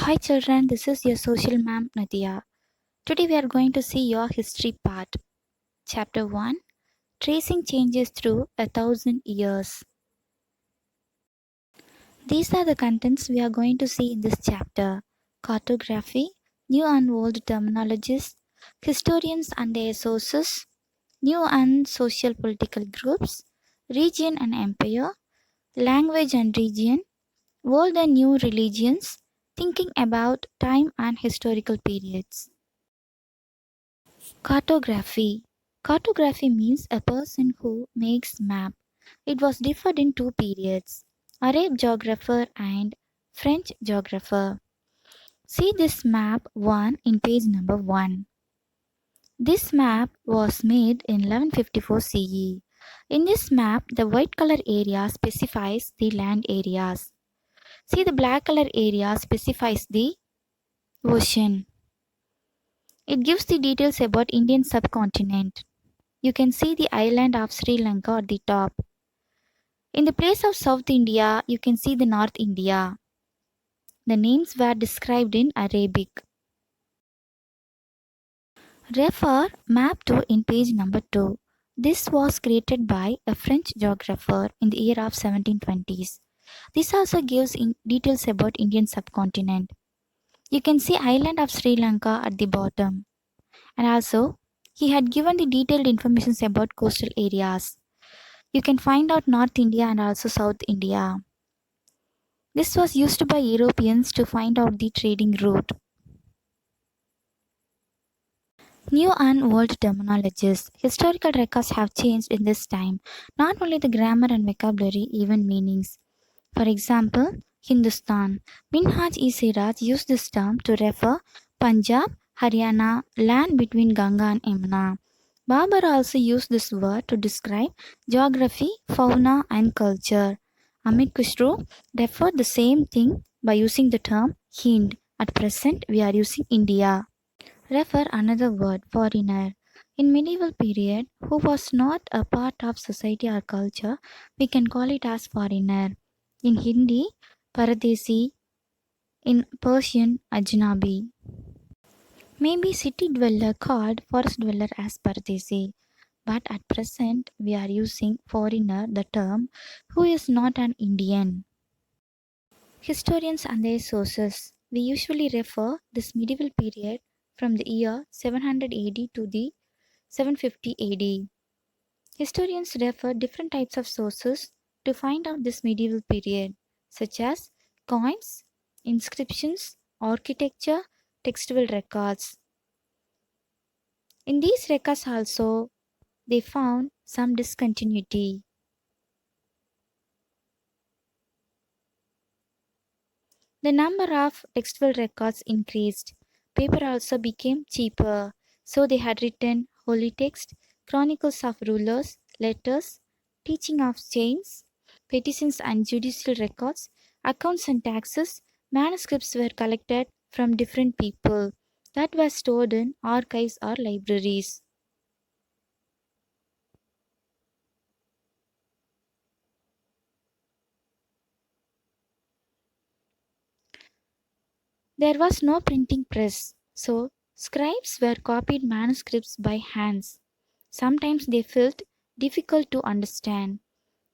Hi children, this is your social ma'am Nadia. Today we are going to see your history part. Chapter 1, Tracing Changes Through 1,000 Years. These are the contents we are going to see in this chapter. Cartography, New and Old Terminologies, Historians and their Sources, New and Social Political Groups, Region and Empire, Language and Region, Old and New Religions, Thinking about Time and Historical Periods. Cartography. Cartography means a person who makes map. It was differed in two periods, Arab geographer and French geographer. See this map 1 in page number 1. This map was made in 1154 CE. In this map, the white color area specifies the land areas. See the black color area specifies the ocean. It gives the details about Indian subcontinent. You can see the island of Sri Lanka at the top. In the place of South India, you can see the North India. The names were described in Arabic. Refer map 2 in page number 2. This was created by a French geographer in the year of 1720s. This also gives details about Indian subcontinent. You can see island of Sri Lanka at the bottom. And also, he had given the detailed information about coastal areas. You can find out North India and also South India. This was used by Europeans to find out the trading route. New and old terminologies. Historical records have changed in this time. Not only the grammar and vocabulary, even meanings. For example, Hindustan. Minhaj-e-Siraj used this term to refer Punjab, Haryana, land between Ganga and Yamuna. Babar also used this word to describe geography, fauna, and culture. Amit Khusro referred the same thing by using the term Hind. At present, we are using India. Refer another word, foreigner. In medieval period, who was not a part of society or culture, we can call it as foreigner. In Hindi, Paradesi. In Persian, Ajnabi. Maybe city dweller called forest dweller as Paradesi. But at present, we are using foreigner, the term, who is not an Indian. Historians and their sources. We usually refer this medieval period from the year 700 AD to the 750 AD. Historians refer different types of sources to find out this medieval period, such as coins, inscriptions, architecture, textual records. In these records also, they found some discontinuity. The number of textual records increased. Paper also became cheaper, so they had written holy text, chronicles of rulers, letters, teaching of saints, petitions and judicial records, accounts and taxes. Manuscripts were collected from different people that were stored in archives or libraries. There was no printing press, so scribes were copied manuscripts by hands. Sometimes they felt difficult to understand.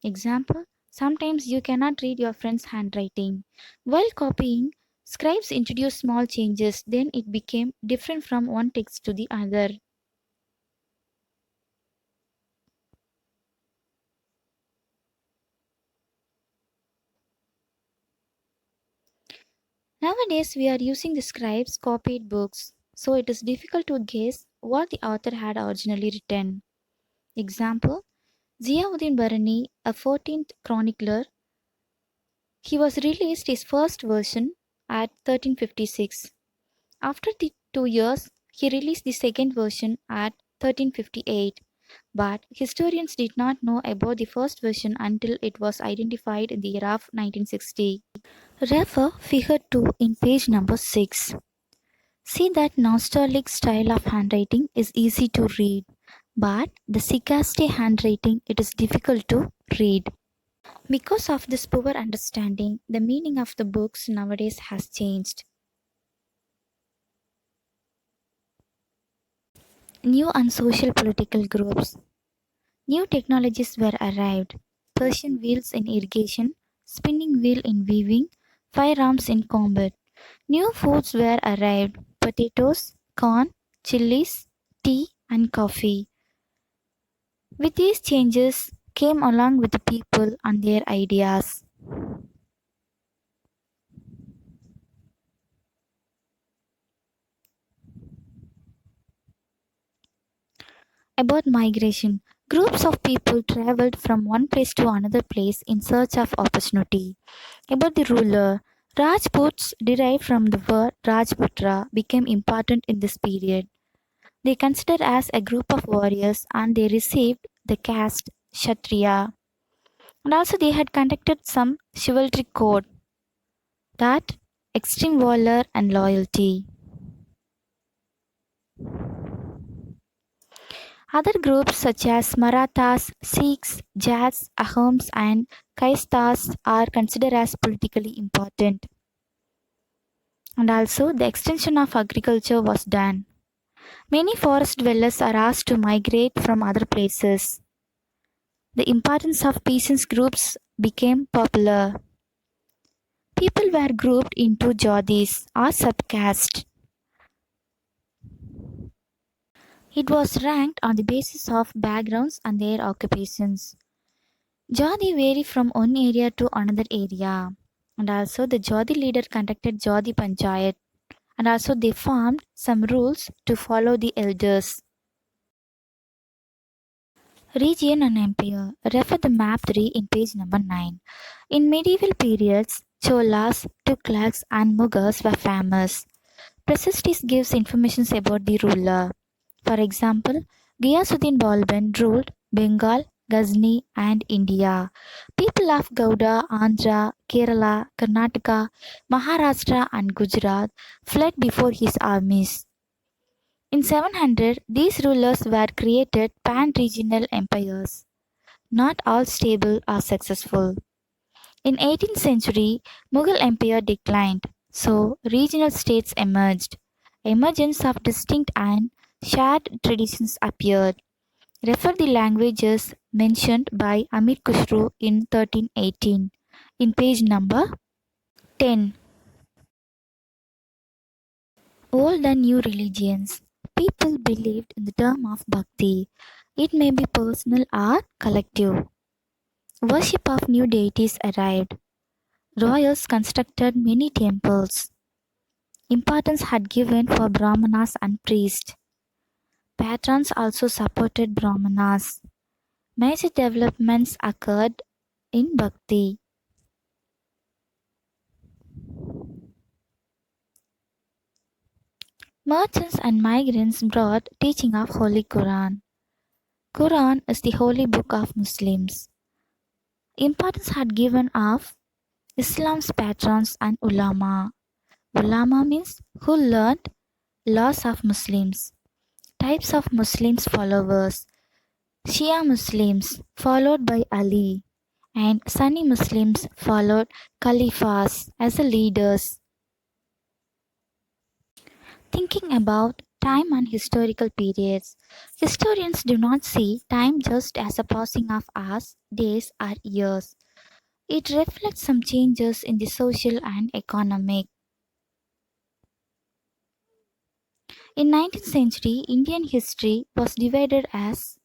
Example, sometimes you cannot read your friend's handwriting. While copying, scribes introduced small changes, then it became different from one text to the other. Nowadays, we are using the scribes' copied books, so it is difficult to guess what the author had originally written. Example, Ziauddin Barani, a 14th chronicler, he was released his first version at 1356. After the 2 years, he released the second version at 1358. But historians did not know about the first version until it was identified in the year of 1960. Refer figure 2 in page number 6. See that nostalgic style of handwriting is easy to read, but the Sikaste handwriting it is difficult to read. Because of this poor understanding, the meaning of the books nowadays has changed. New and social political groups. New technologies were arrived. Persian wheels in irrigation, spinning wheel in weaving, firearms in combat. New foods were arrived. Potatoes, corn, chilies, tea and coffee. With these changes came along with the people and their ideas. About migration, groups of people traveled from one place to another place in search of opportunity. About the ruler, Rajputs derived from the word Rajputra became important in this period. They considered as a group of warriors and they received the caste Kshatriya. And also they had conducted some chivalry code that extreme valor and loyalty. Other groups such as Marathas, Sikhs, Jats, Ahoms, and Kaistas are considered as politically important. And also, the extension of agriculture was done. Many forest dwellers are asked to migrate from other places. The importance of peasants groups became popular. People were grouped into jodhis or subcaste. It was ranked on the basis of backgrounds and their occupations. Jodi vary from one area to another area. And also the Jodi leader conducted Jodi Panchayat. And also they formed some rules to follow the elders. Region and empire. Refer the map 3 in page number 9. In medieval periods, Cholas, Tughlaqs and Mughals were famous. Pracistis gives information about the ruler. For example, Ghiyasuddin Balban ruled Bengal, Ghazni, and India. People of Gauda, Andhra, Kerala, Karnataka, Maharashtra, and Gujarat fled before his armies. In 700, these rulers were created pan-regional empires. Not all stable or successful. In 18th century, Mughal Empire declined, so regional states emerged. Emergence of distinct and shared traditions appeared. Refer the languages mentioned by Amir Khusro in 1318 in page number 10. Old and new religions. People believed in the term of bhakti. It may be personal or collective. Worship of new deities arrived. Royals constructed many temples. Importance had given for brahmanas and priests. Patrons also supported brahmanas. Major developments occurred in bhakti. Merchants and migrants brought teaching of Holy Quran. Quran is the holy book of Muslims. Importance had given of Islam's patrons and ulama. Ulama means who learned laws of Muslims. Types of Muslims followers. Shia Muslims followed by Ali and Sunni Muslims followed Caliphs as the leaders. Thinking about time and historical periods. Historians do not see time just as a passing of hours, days, or years. It reflects some changes in the social and economic. In 19th century, Indian history was divided as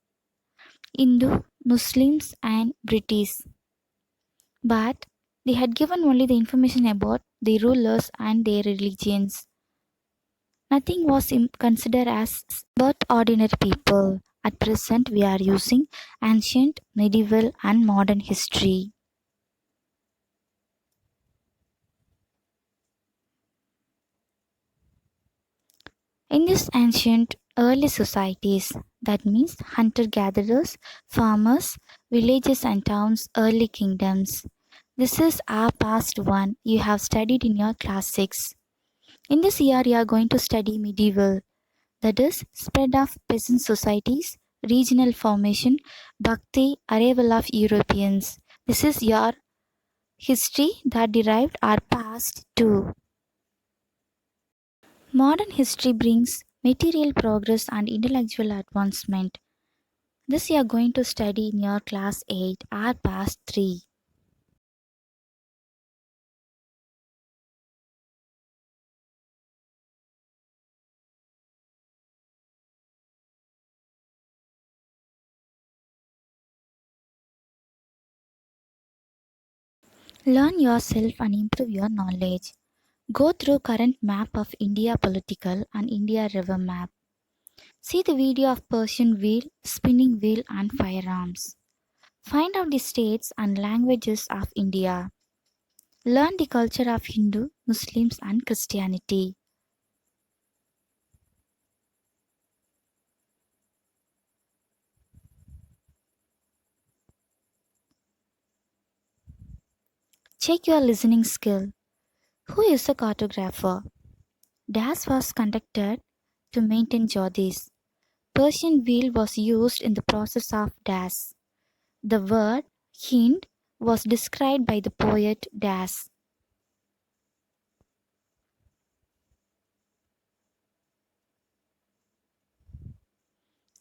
Hindu, Muslims, and British. But they had given only the information about the rulers and their religions. Nothing was considered as but ordinary people. At present, we are using ancient, medieval, and modern history. In these ancient, early societies, that means hunter gatherers, farmers, villages, and towns, early kingdoms. This is our past one you have studied in your class 6. In this year, you are going to study medieval, that is, spread of peasant societies, regional formation, bhakti, arrival of Europeans. This is your history that derived our past too. Modern history brings material progress and intellectual advancement. This you are going to study in your class 8 or past 3. Learn yourself and improve your knowledge. Go through current map of India political and India river map. See the video of Persian wheel, spinning wheel and firearms. Find out the states and languages of India. Learn the culture of Hindu, Muslims and Christianity. Check your listening skill. Who is a cartographer? Das was conducted to maintain Jyotis. Persian wheel was used in the process of Das. The word Hind was described by the poet Das.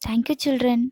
Thank you, children.